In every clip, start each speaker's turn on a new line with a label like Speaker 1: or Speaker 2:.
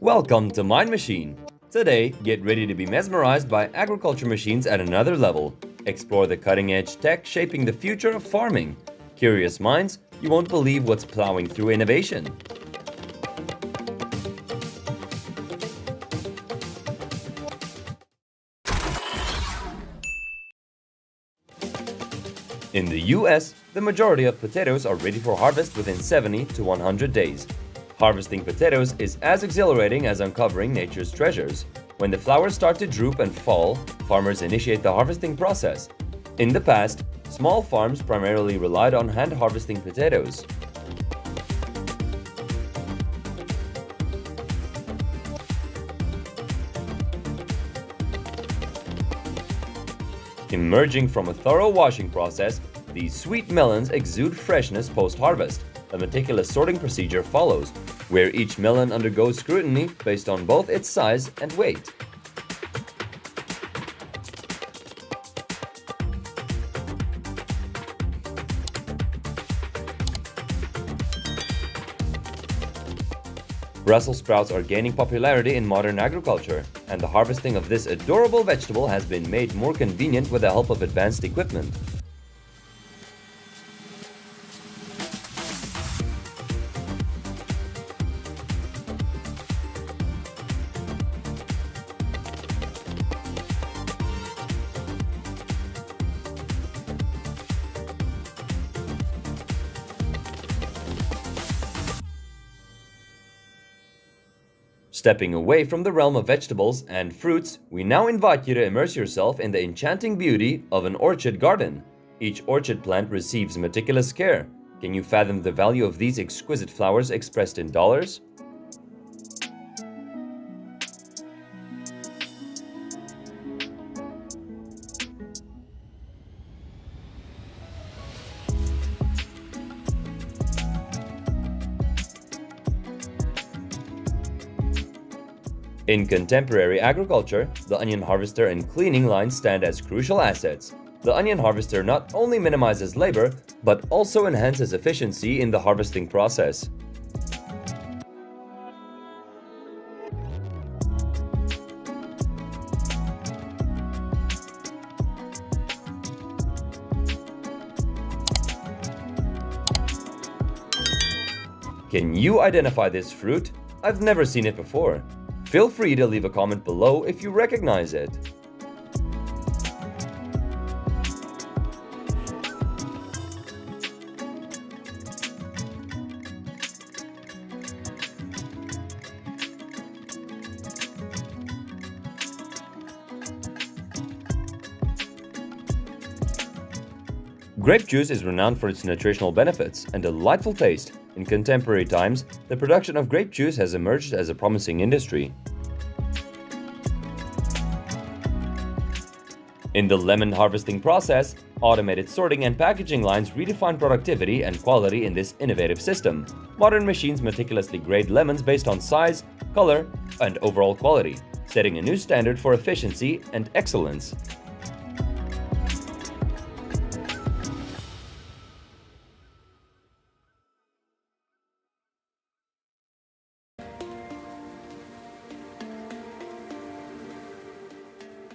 Speaker 1: Welcome to Mind Machine. Today, get ready to be mesmerized by agriculture machines at another level. Explore the cutting-edge tech shaping the future of farming. Curious minds, you won't believe what's plowing through innovation. In the US, the majority of potatoes are ready for harvest within 70 to 100 days. Harvesting potatoes is as exhilarating as uncovering nature's treasures. When the flowers start to droop and fall, farmers initiate the harvesting process. In the past, small farms primarily relied on hand harvesting potatoes. Emerging from a thorough washing process, these sweet melons exude freshness post-harvest. A meticulous sorting procedure follows, where each melon undergoes scrutiny based on both its size and weight. Brussels sprouts are gaining popularity in modern agriculture, and the harvesting of this adorable vegetable has been made more convenient with the help of advanced equipment. Stepping away from the realm of vegetables and fruits, we now invite you to immerse yourself in the enchanting beauty of an orchard garden. Each orchard plant receives meticulous care. Can you fathom the value of these exquisite flowers expressed in dollars? In contemporary agriculture, the onion harvester and cleaning line stand as crucial assets. The onion harvester not only minimizes labor, but also enhances efficiency in the harvesting process. Can you identify this fruit? I've never seen it before. Feel free to leave a comment below if you recognize it. Grape juice is renowned for its nutritional benefits and delightful taste. In contemporary times, the production of grape juice has emerged as a promising industry. In the lemon harvesting process, automated sorting and packaging lines redefine productivity and quality in this innovative system. Modern machines meticulously grade lemons based on size, color, and overall quality, setting a new standard for efficiency and excellence.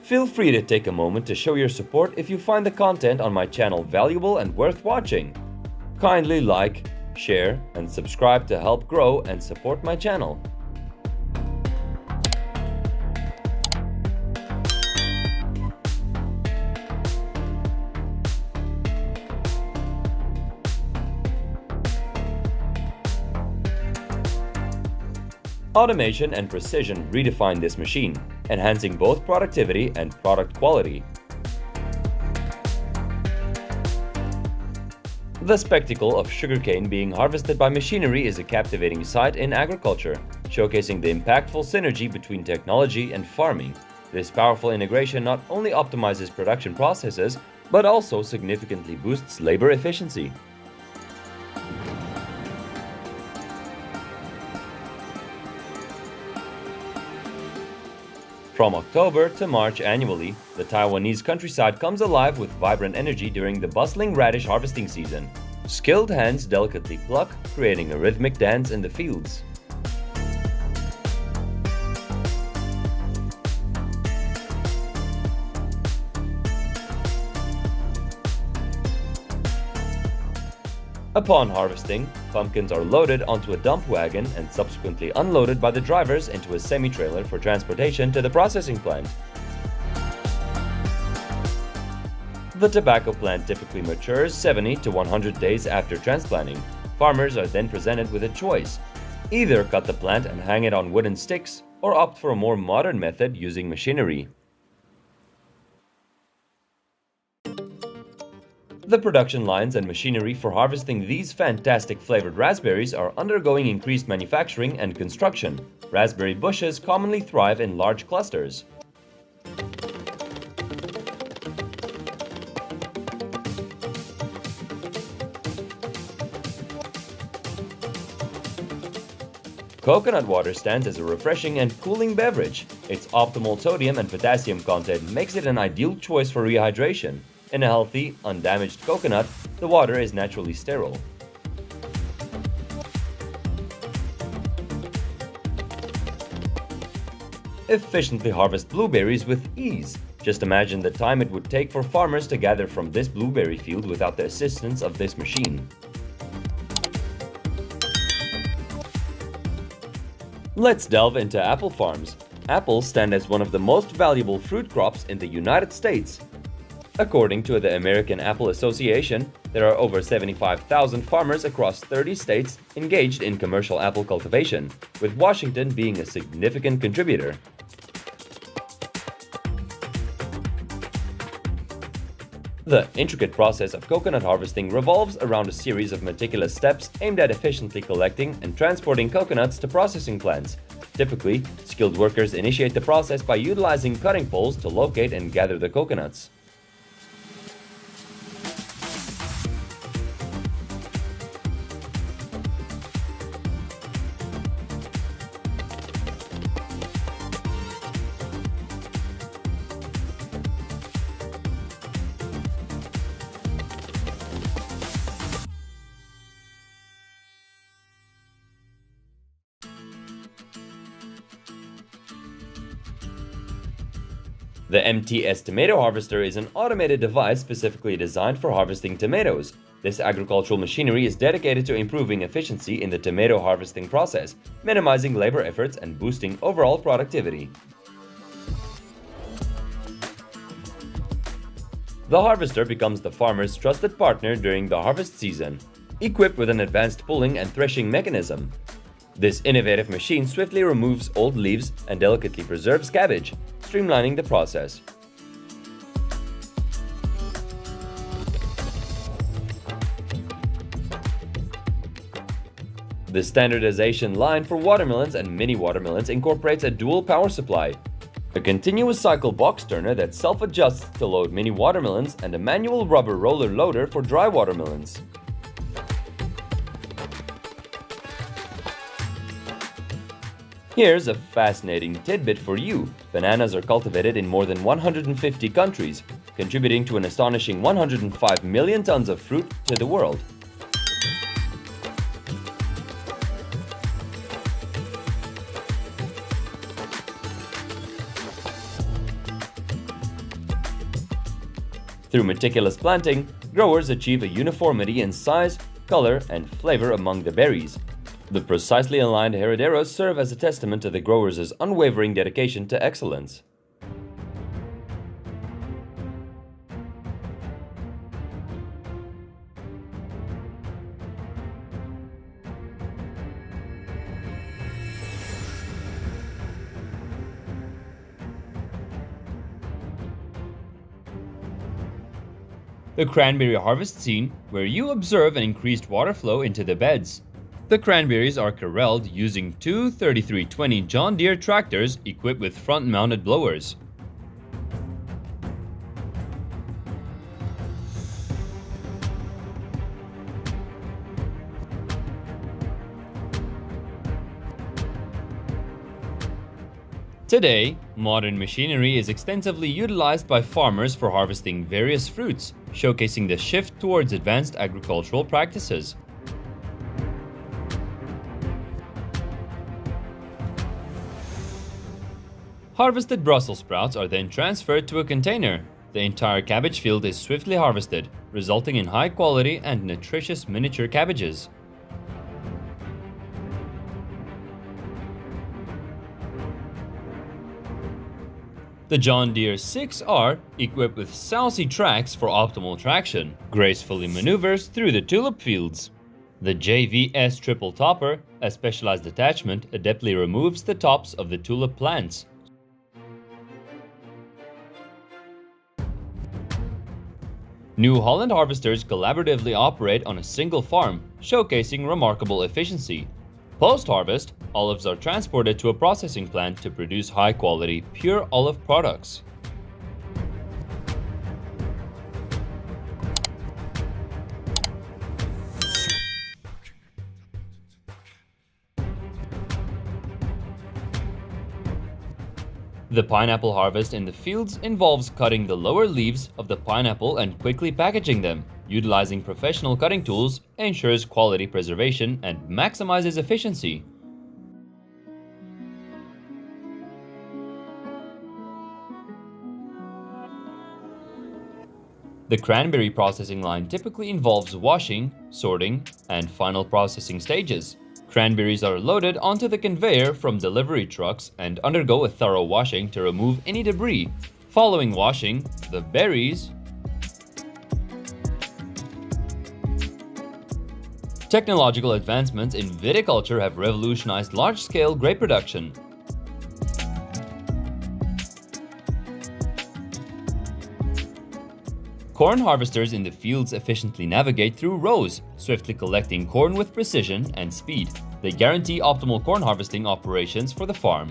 Speaker 1: Feel free to take a moment to show your support if you find the content on my channel valuable and worth watching. Kindly like, share, and subscribe to help grow and support my channel. Automation and precision redefine this machine, enhancing both productivity and product quality. The spectacle of sugarcane being harvested by machinery is a captivating sight in agriculture, showcasing the impactful synergy between technology and farming. This powerful integration not only optimizes production processes, but also significantly boosts labor efficiency. From October to March annually, the Taiwanese countryside comes alive with vibrant energy during the bustling radish harvesting season. Skilled hands delicately pluck, creating a rhythmic dance in the fields. Upon harvesting, pumpkins are loaded onto a dump wagon and subsequently unloaded by the drivers into a semi-trailer for transportation to the processing plant. The tobacco plant typically matures 70 to 100 days after transplanting. Farmers are then presented with a choice: either cut the plant and hang it on wooden sticks, or opt for a more modern method using machinery. The production lines and machinery for harvesting these fantastic flavored raspberries are undergoing increased manufacturing and construction. Raspberry bushes commonly thrive in large clusters. Coconut water stands as a refreshing and cooling beverage. Its optimal sodium and potassium content makes it an ideal choice for rehydration. In a healthy, undamaged coconut, the water is naturally sterile. Efficiently harvest blueberries with ease. Just imagine the time it would take for farmers to gather from this blueberry field without the assistance of this machine. Let's delve into apple farms. Apples stand as one of the most valuable fruit crops in the United States. According to the American Apple Association, there are over 75,000 farmers across 30 states engaged in commercial apple cultivation, with Washington being a significant contributor. The intricate process of coconut harvesting revolves around a series of meticulous steps aimed at efficiently collecting and transporting coconuts to processing plants. Typically, skilled workers initiate the process by utilizing cutting poles to locate and gather the coconuts. The MTS tomato harvester is an automated device specifically designed for harvesting tomatoes. This agricultural machinery is dedicated to improving efficiency in the tomato harvesting process, minimizing labor efforts and boosting overall productivity. The harvester becomes the farmer's trusted partner during the harvest season, equipped with an advanced pulling and threshing mechanism. This innovative machine swiftly removes old leaves and delicately preserves cabbage, streamlining the process. The standardization line for watermelons and mini watermelons incorporates a dual power supply, a continuous cycle box turner that self-adjusts to load mini watermelons, and a manual rubber roller loader for dry watermelons. Here's a fascinating tidbit for you. Bananas are cultivated in more than 150 countries, contributing to an astonishing 105 million tons of fruit to the world. Through meticulous planting, growers achieve a uniformity in size, color, and flavor among the berries. The precisely aligned herederos serve as a testament to the growers' unwavering dedication to excellence. The cranberry harvest scene, where you observe an increased water flow into the beds. The cranberries are corralled using two 3320 John Deere tractors equipped with front-mounted blowers. Today, modern machinery is extensively utilized by farmers for harvesting various fruits, showcasing the shift towards advanced agricultural practices. Harvested Brussels sprouts are then transferred to a container. The entire cabbage field is swiftly harvested, resulting in high quality and nutritious miniature cabbages. The John Deere 6R, equipped with Southsea tracks for optimal traction, gracefully maneuvers through the tulip fields. The JVS Triple Topper, a specialized attachment, adeptly removes the tops of the tulip plants. New Holland harvesters collaboratively operate on a single farm, showcasing remarkable efficiency. Post-harvest, olives are transported to a processing plant to produce high-quality, pure olive products. The pineapple harvest in the fields involves cutting the lower leaves of the pineapple and quickly packaging them. Utilizing professional cutting tools ensures quality preservation and maximizes efficiency. The cranberry processing line typically involves washing, sorting, and final processing stages. Cranberries are loaded onto the conveyor from delivery trucks and undergo a thorough washing to remove any debris. Following washing, the berries Technological advancements in viticulture have revolutionized large-scale grape production. Corn harvesters in the fields efficiently navigate through rows, swiftly collecting corn with precision and speed. They guarantee optimal corn harvesting operations for the farm.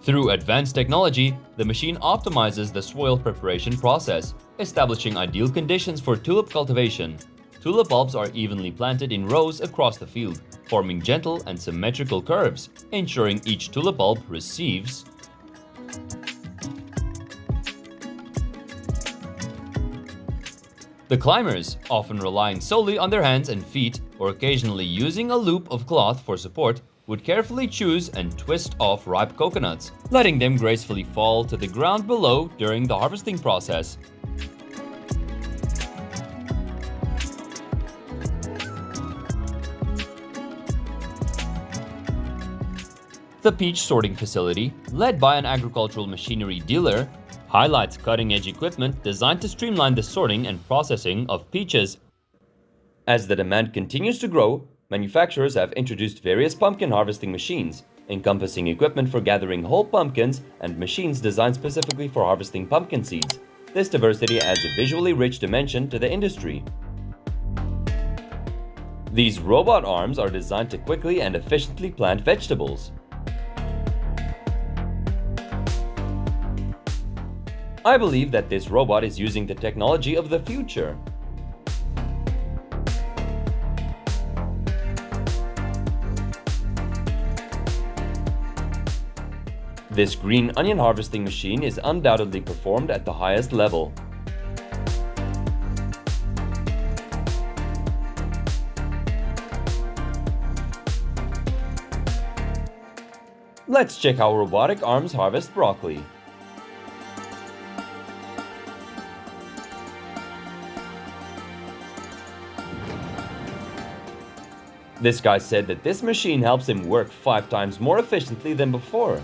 Speaker 1: Through advanced technology, the machine optimizes the soil preparation process, establishing ideal conditions for tulip cultivation. Tulip bulbs are evenly planted in rows across the field, forming gentle and symmetrical curves, ensuring each tulip bulb receives the climbers, often relying solely on their hands and feet or occasionally using a loop of cloth for support, would carefully choose and twist off ripe coconuts, letting them gracefully fall to the ground below during the harvesting process. The peach sorting facility, led by an agricultural machinery dealer, highlights cutting-edge equipment designed to streamline the sorting and processing of peaches. As the demand continues to grow, manufacturers have introduced various pumpkin harvesting machines, encompassing equipment for gathering whole pumpkins and machines designed specifically for harvesting pumpkin seeds. This diversity adds a visually rich dimension to the industry. These robot arms are designed to quickly and efficiently plant vegetables. I believe that this robot is using the technology of the future. This green onion harvesting machine is undoubtedly performed at the highest level. Let's check how robotic arms harvest broccoli. This guy said that this machine helps him work 5 times more efficiently than before.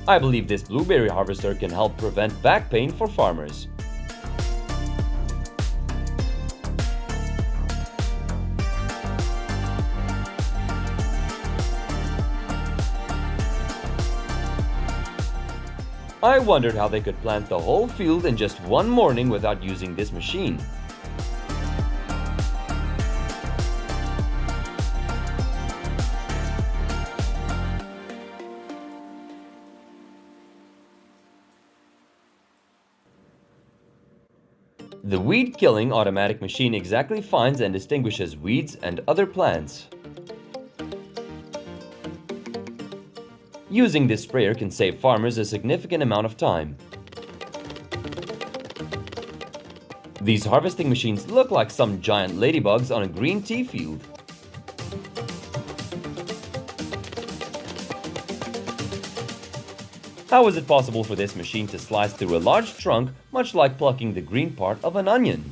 Speaker 1: I believe this blueberry harvester can help prevent back pain for farmers. I wondered how they could plant the whole field in just one morning without using this machine. The weed-killing automatic machine exactly finds and distinguishes weeds and other plants. Using this sprayer can save farmers a significant amount of time. These harvesting machines look like some giant ladybugs on a green tea field. How is it possible for this machine to slice through a large trunk, much like plucking the green part of an onion?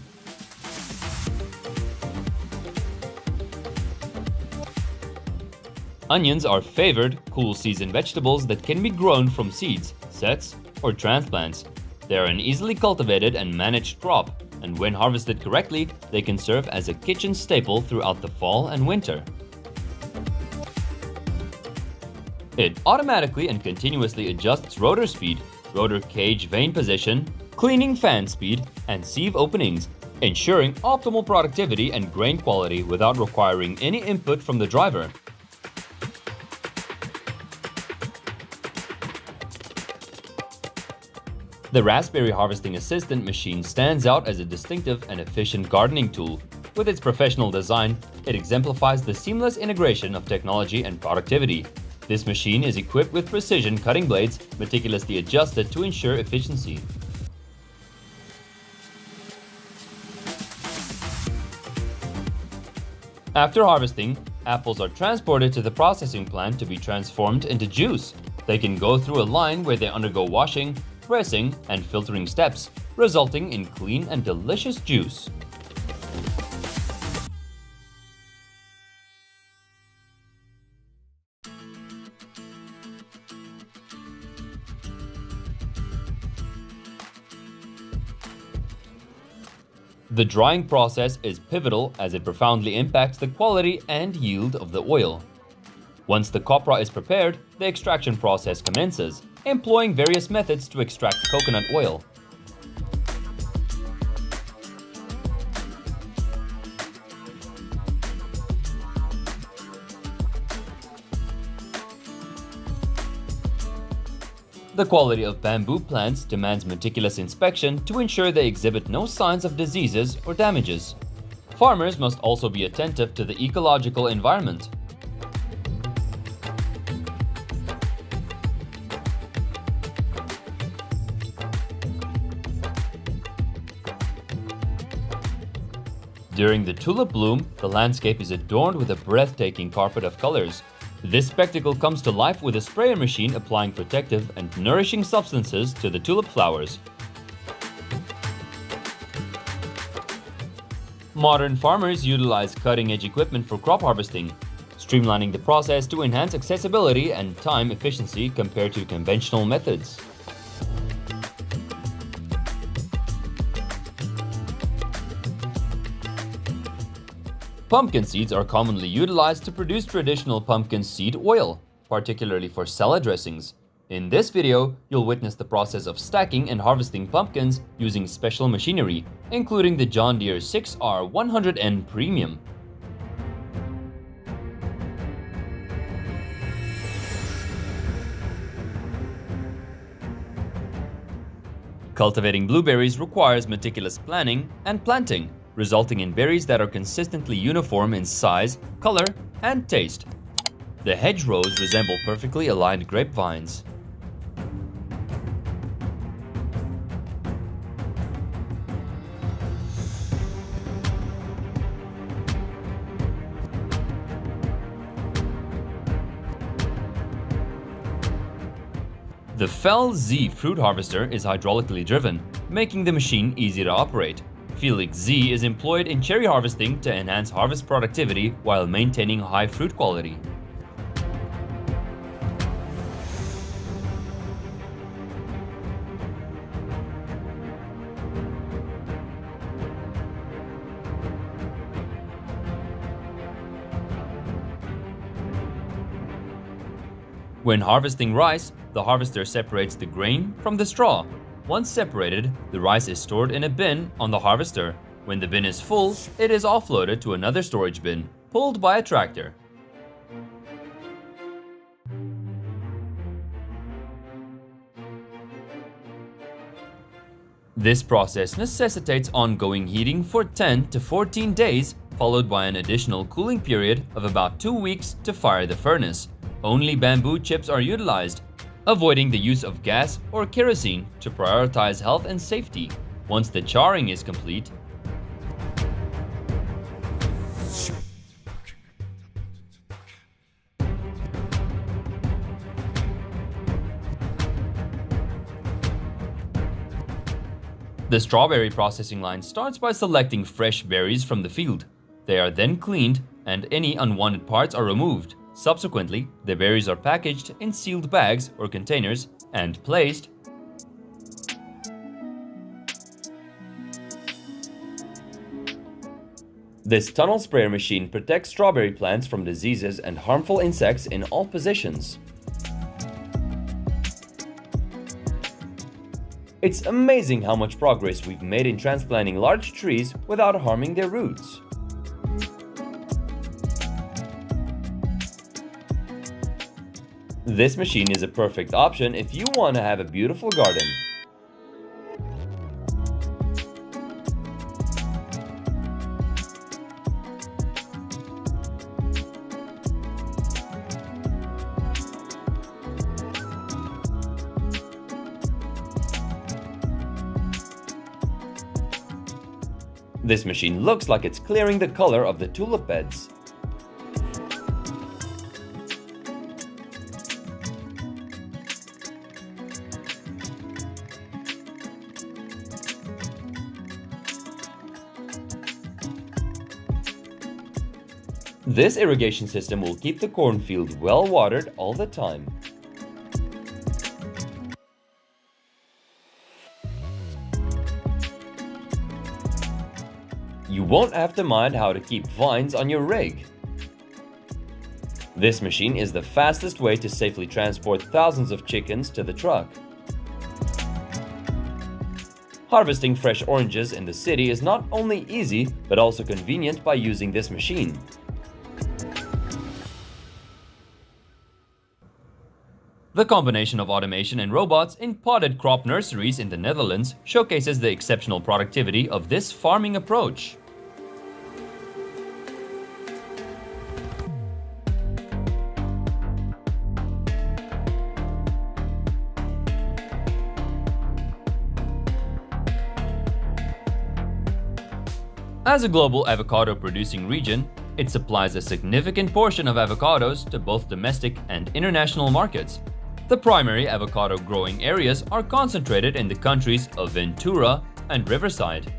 Speaker 1: Onions are favored, cool-season vegetables that can be grown from seeds, sets, or transplants. They are an easily cultivated and managed crop, and when harvested correctly, they can serve as a kitchen staple throughout the fall and winter. It automatically and continuously adjusts rotor speed, rotor cage vane position, cleaning fan speed, and sieve openings, ensuring optimal productivity and grain quality without requiring any input from the driver. The Raspberry Harvesting Assistant machine stands out as a distinctive and efficient gardening tool. With its professional design, it exemplifies the seamless integration of technology and productivity. This machine is equipped with precision cutting blades, meticulously adjusted to ensure efficiency. After harvesting, apples are transported to the processing plant to be transformed into juice. They can go through a line where they undergo washing, pressing, and filtering steps, resulting in clean and delicious juice. The drying process is pivotal as it profoundly impacts the quality and yield of the oil. Once the copra is prepared, the extraction process commences, employing various methods to extract coconut oil. The quality of bamboo plants demands meticulous inspection to ensure they exhibit no signs of diseases or damages. Farmers must also be attentive to the ecological environment. During the tulip bloom, the landscape is adorned with a breathtaking carpet of colors. This spectacle comes to life with a sprayer machine applying protective and nourishing substances to the tulip flowers. Modern farmers utilize cutting-edge equipment for crop harvesting, streamlining the process to enhance accessibility and time efficiency compared to conventional methods. Pumpkin seeds are commonly utilized to produce traditional pumpkin seed oil, particularly for salad dressings. In this video, you'll witness the process of stacking and harvesting pumpkins using special machinery, including the John Deere 6R100N Premium. Cultivating blueberries requires meticulous planning and planting, resulting in berries that are consistently uniform in size, color, and taste. The hedgerows resemble perfectly aligned grapevines. The Fel Z fruit harvester is hydraulically driven, making the machine easy to operate. Felix Z is employed in cherry harvesting to enhance harvest productivity while maintaining high fruit quality. When harvesting rice, the harvester separates the grain from the straw. Once separated, the rice is stored in a bin on the harvester. When the bin is full, it is offloaded to another storage bin, pulled by a tractor. This process necessitates ongoing heating for 10 to 14 days, followed by an additional cooling period of about 2 weeks to fire the furnace. Only bamboo chips are utilized, avoiding the use of gas or kerosene to prioritize health and safety. Once the charring is complete, the strawberry processing line starts by selecting fresh berries from the field. They are then cleaned and any unwanted parts are removed. Subsequently, the berries are packaged in sealed bags or containers and placed. This tunnel sprayer machine protects strawberry plants from diseases and harmful insects in all positions. It's amazing how much progress we've made in transplanting large trees without harming their roots. This machine is a perfect option if you want to have a beautiful garden. This machine looks like it's clearing the color of the tulip beds. This irrigation system will keep the cornfield well watered all the time. You won't have to mind how to keep vines on your rig. This machine is the fastest way to safely transport thousands of chickens to the truck. Harvesting fresh oranges in the city is not only easy, but also convenient by using this machine. The combination of automation and robots in potted crop nurseries in the Netherlands showcases the exceptional productivity of this farming approach. As a global avocado producing region, it supplies a significant portion of avocados to both domestic and international markets. The primary avocado growing areas are concentrated in the countries of Ventura and Riverside.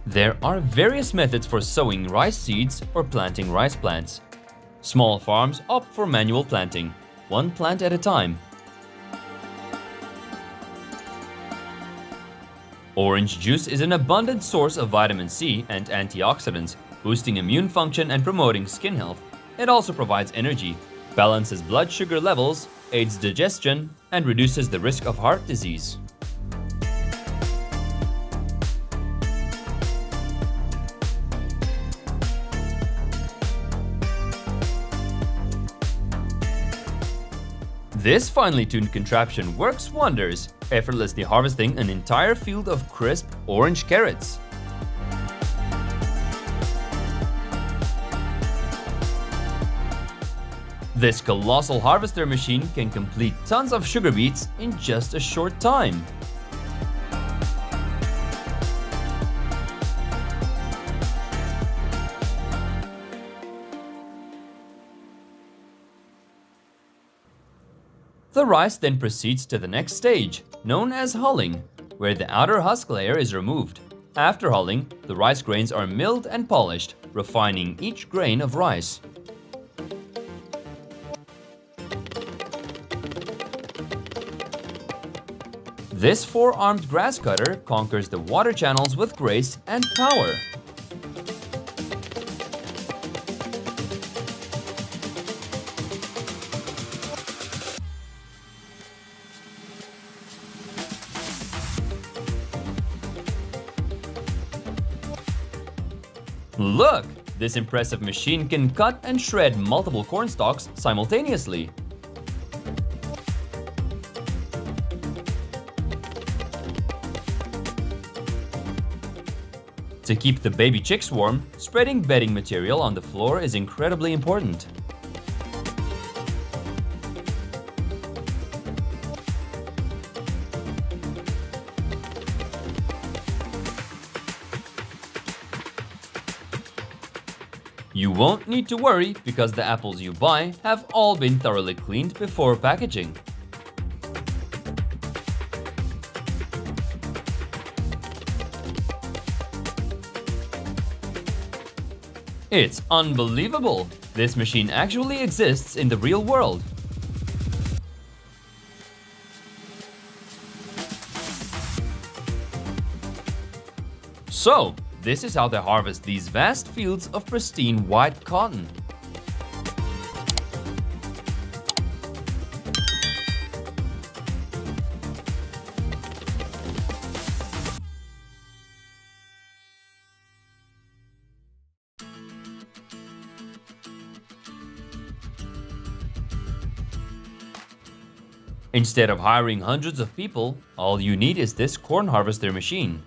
Speaker 1: There are various methods for sowing rice seeds or planting rice plants. Small farms opt for manual planting, one plant at a time. Orange juice is an abundant source of vitamin C and antioxidants, boosting immune function and promoting skin health. It also provides energy, balances blood sugar levels, aids digestion, and reduces the risk of heart disease. This finely tuned contraption works wonders, effortlessly harvesting an entire field of crisp orange carrots. This colossal harvester machine can complete tons of sugar beets in just a short time. The rice then proceeds to the next stage, known as hulling, where the outer husk layer is removed. After hulling, the rice grains are milled and polished, refining each grain of rice. This four-armed grass cutter conquers the water channels with grace and power. Look! this impressive machine can cut and shred multiple corn stalks simultaneously. To keep the baby chicks warm, spreading bedding material on the floor is incredibly important. You won't need to worry because the apples you buy have all been thoroughly cleaned before packaging. It's unbelievable! This machine actually exists in the real world. So, this is how they harvest these vast fields of pristine white cotton. Instead of hiring hundreds of people, all you need is this corn harvester machine.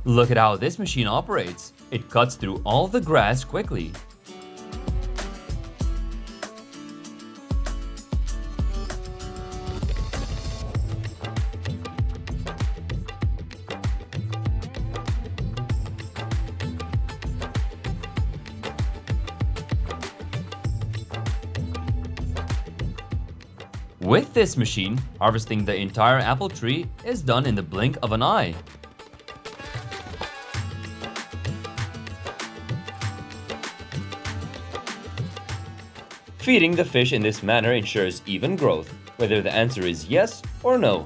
Speaker 1: Look at how this machine operates. It cuts through all the grass quickly. With this machine, harvesting the entire apple tree is done in the blink of an eye. Feeding the fish in this manner ensures even growth, whether the answer is yes or no.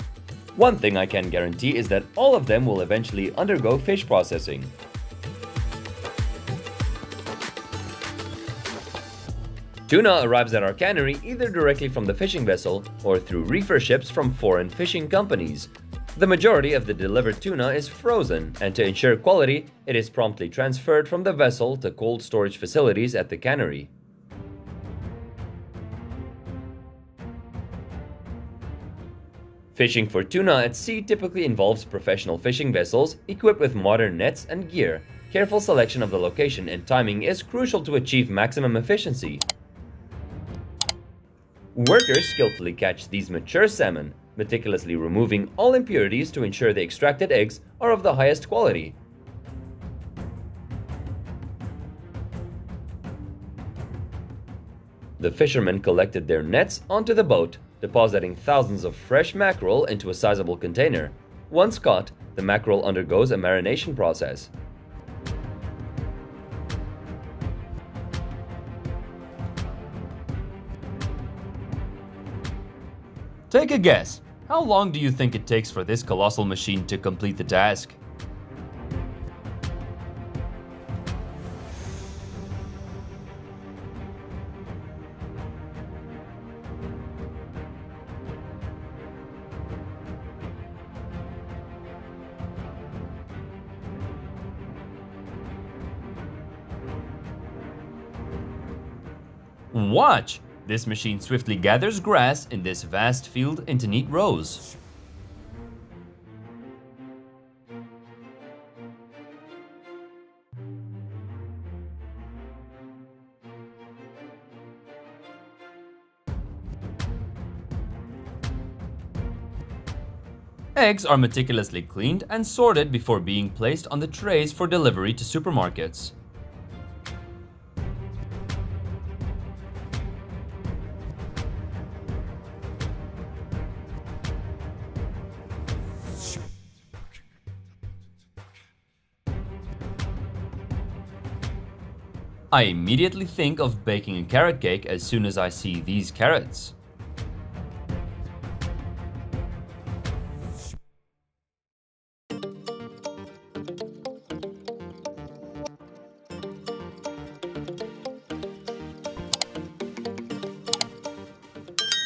Speaker 1: One thing I can guarantee is that all of them will eventually undergo fish processing. Tuna arrives at our cannery either directly from the fishing vessel or through reefer ships from foreign fishing companies. The majority of the delivered tuna is frozen, and to ensure quality, it is promptly transferred from the vessel to cold storage facilities at the cannery. Fishing for tuna at sea typically involves professional fishing vessels equipped with modern nets and gear. Careful selection of the location and timing is crucial to achieve maximum efficiency. Workers skillfully catch these mature salmon, meticulously removing all impurities to ensure the extracted eggs are of the highest quality. The fishermen collected their nets onto the boat, depositing thousands of fresh mackerel into a sizable container. Once caught, the mackerel undergoes a marination process. Take a guess. How long do you think it takes for this colossal machine to complete the task? Watch! This machine swiftly gathers grass in this vast field into neat rows. Eggs are meticulously cleaned and sorted before being placed on the trays for delivery to supermarkets. I immediately think of baking a carrot cake as soon as I see these carrots.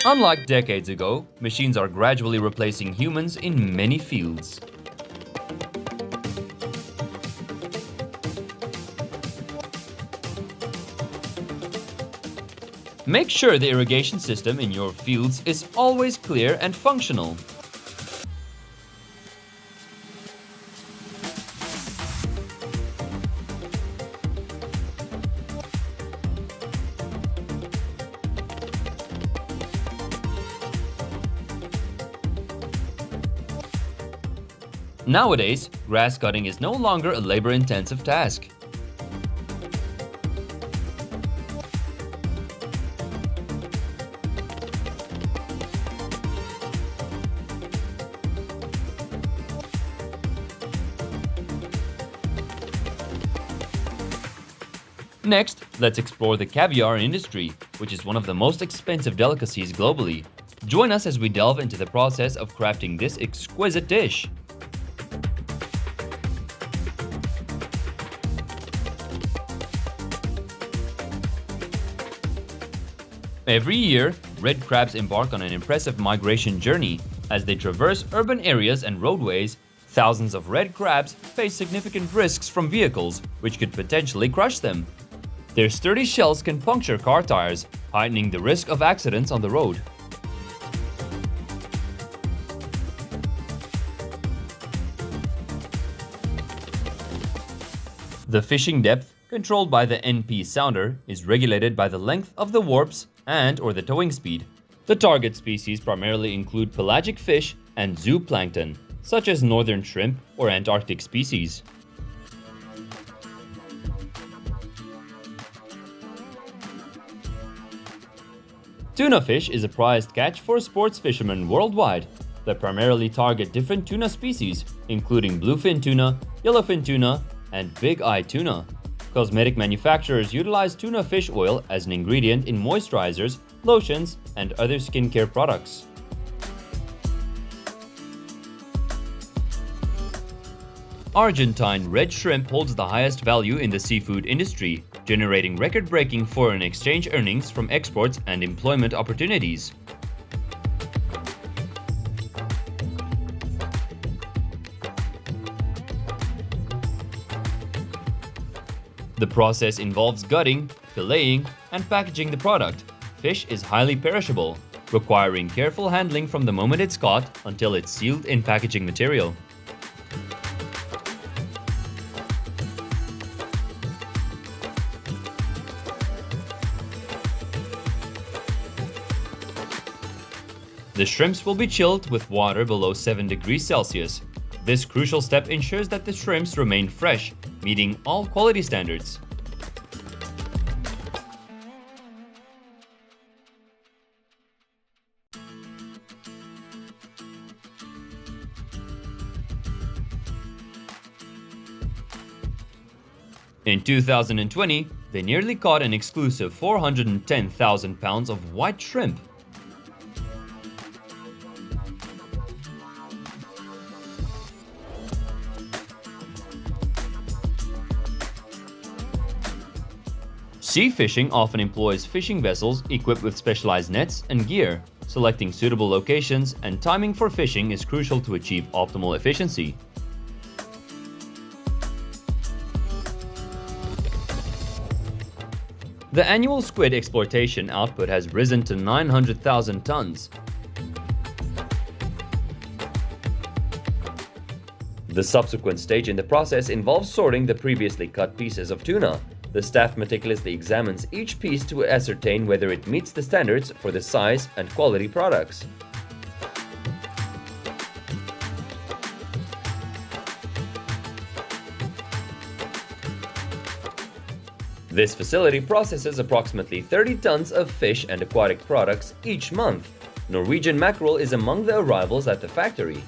Speaker 1: Unlike decades ago, machines are gradually replacing humans in many fields. Make sure the irrigation system in your fields is always clear and functional. Nowadays, grass cutting is no longer a labor-intensive task. Next, let's explore the caviar industry, which is one of the most expensive delicacies globally. Join us as we delve into the process of crafting this exquisite dish. Every year, red crabs embark on an impressive migration journey. As they traverse urban areas and roadways, thousands of red crabs face significant risks from vehicles, which could potentially crush them. Their sturdy shells can puncture car tires, heightening the risk of accidents on the road. The fishing depth, controlled by the NP sounder, is regulated by the length of the warps and/or the towing speed. The target species primarily include pelagic fish and zooplankton, such as northern shrimp or Antarctic species. Tuna fish is a prized catch for sports fishermen worldwide. They primarily target different tuna species, including bluefin tuna, yellowfin tuna, and big-eye tuna. Cosmetic manufacturers utilize tuna fish oil as an ingredient in moisturizers, lotions, and other skincare products. Argentine red shrimp holds the highest value in the seafood industry, generating record-breaking foreign exchange earnings from exports and employment opportunities. The process involves gutting, filleting, and packaging the product. Fish is highly perishable, requiring careful handling from the moment it's caught until it's sealed in packaging material. The shrimps will be chilled with water below 7 degrees Celsius. This crucial step ensures that the shrimps remain fresh, meeting all quality standards. In 2020, they nearly caught an exclusive 410,000 pounds of white shrimp. Sea fishing often employs fishing vessels equipped with specialized nets and gear. Selecting suitable locations and timing for fishing is crucial to achieve optimal efficiency. The annual squid exploitation output has risen to 900,000 tons. The subsequent stage in the process involves sorting the previously cut pieces of tuna. The staff meticulously examines each piece to ascertain whether it meets the standards for the size and quality products. This facility processes approximately 30 tons of fish and aquatic products each month. Norwegian mackerel is among the arrivals at the factory.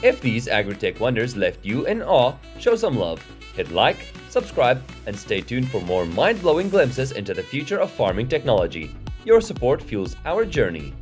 Speaker 1: If these agri-tech wonders left you in awe, show some love. Hit like, subscribe, and stay tuned for more mind-blowing glimpses into the future of farming technology. Your support fuels our journey.